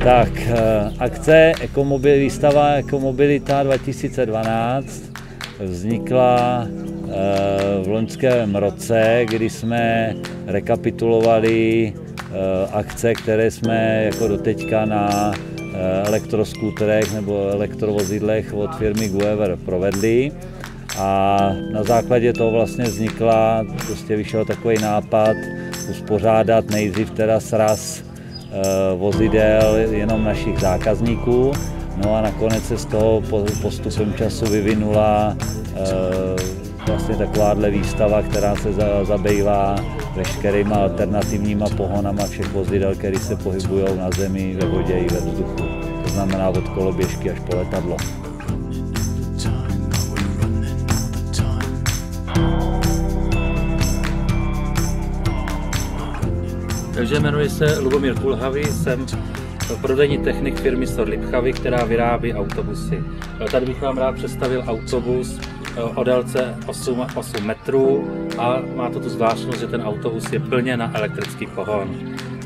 Tak, akce výstava Ekomobilita 2012 vznikla v loňském roce, kdy jsme rekapitulovali akce, které jsme jako doteďka na elektroskúterech nebo elektrovozidlech od firmy Guever provedli. A na základě toho vlastně vyšel takový nápad uspořádat nejdřív teda sraz vozidel jenom našich zákazníků. No a nakonec se z toho postupem času vyvinula vlastně takováhle výstava, která se zabývá veškerýma alternativníma pohonama všech vozidel, které se pohybují na zemi, ve vodě i ve vzduchu. To znamená od koloběžky až po letadlo. Takže jmenuji se Lubomír Kulhavý, jsem prodejní technik firmy Sor Lipchavy, která vyrábí autobusy. Tady bych vám rád představil autobus o délce 8 metrů a má to tu zvláštnost, že ten autobus je plně na elektrický pohon.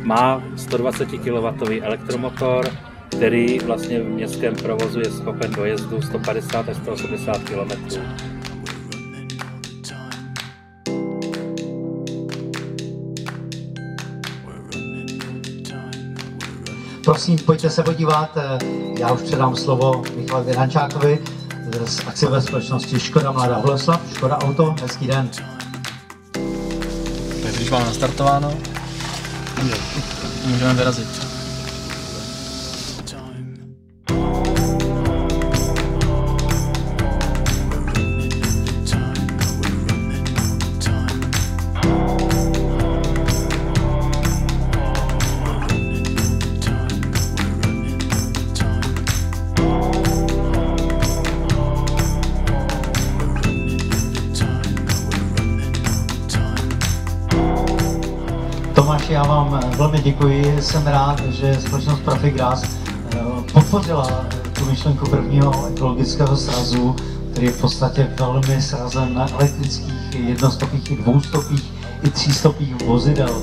Má 120 kW elektromotor, který vlastně v městském provozu je schopen dojezdu 150 až 180 km. Prosím, pojďte se podívat, já už předám slovo Michalu Věrančákovi z akciové společnosti Škoda Mladá Boleslav. Škoda Auto, hezký den. Tak když máme nastartováno, můžeme vyrazit. Tomáši, já vám velmi děkuji, jsem rád, že společnost Profigas podpořila tu myšlenku prvního ekologického srazu, který je v podstatě velmi srazem na elektrických, jednostopých, dvoustopých i třístopých vozidel.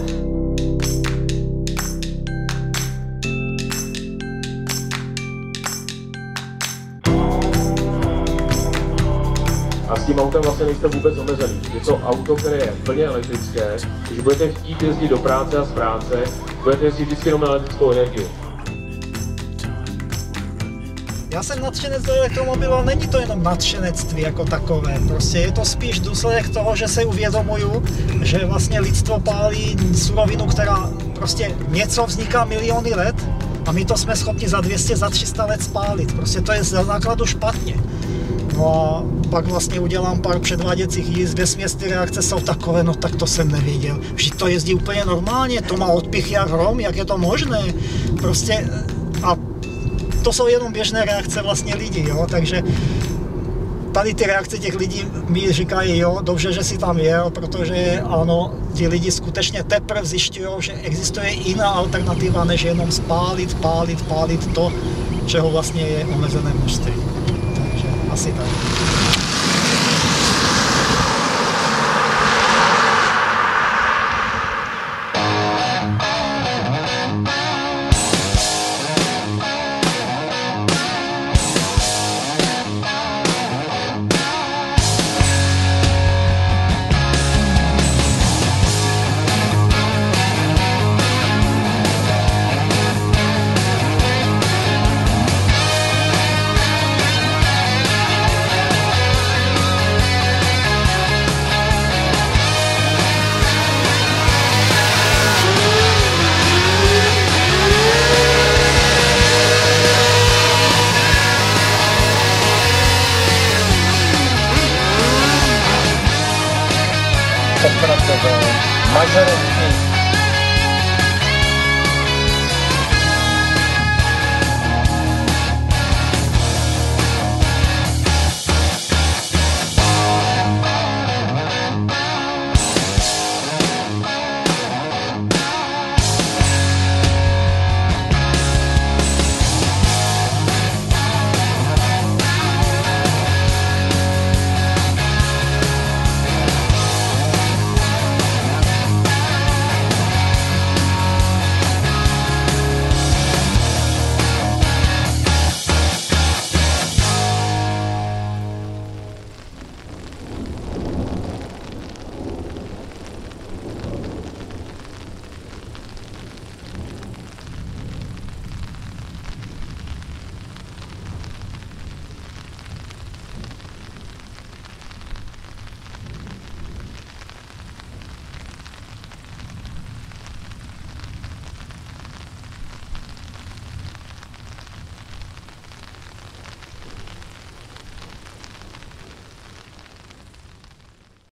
A s tím autem vlastně nejste vůbec omezený. Je to auto, které je plně elektrické. Když budete chtít jezdit do práce a z práce, budete jezdit vždycky jenom na elektrickou energii. Já jsem nadšenec do elektromobilu, ale není to jenom nadšenectví jako takové. Prostě je to spíš důsledek toho, že se uvědomuju, že vlastně lidstvo pálí surovinu, která prostě něco vzniká miliony let a my to jsme schopni za 200, za 300 let spálit. Prostě to je za základu špatně. No a pak vlastně udělám pár předváděcích jízd, vesměs ty reakce jsou takové, no tak to jsem nevěděl. Vždyť to jezdí úplně normálně, to má odpich jak hrom, jak je to možné. Prostě a to jsou jenom běžné reakce vlastně lidí, jo, takže tady ty reakce těch lidí mi říkají, jo, dobře, že si tam jel, protože ano, ti lidi skutečně teprve zjišťují, že existuje jiná alternativa, než jenom pálit to, čeho vlastně je omezené množství. Takže asi tak. opravdové mažoretky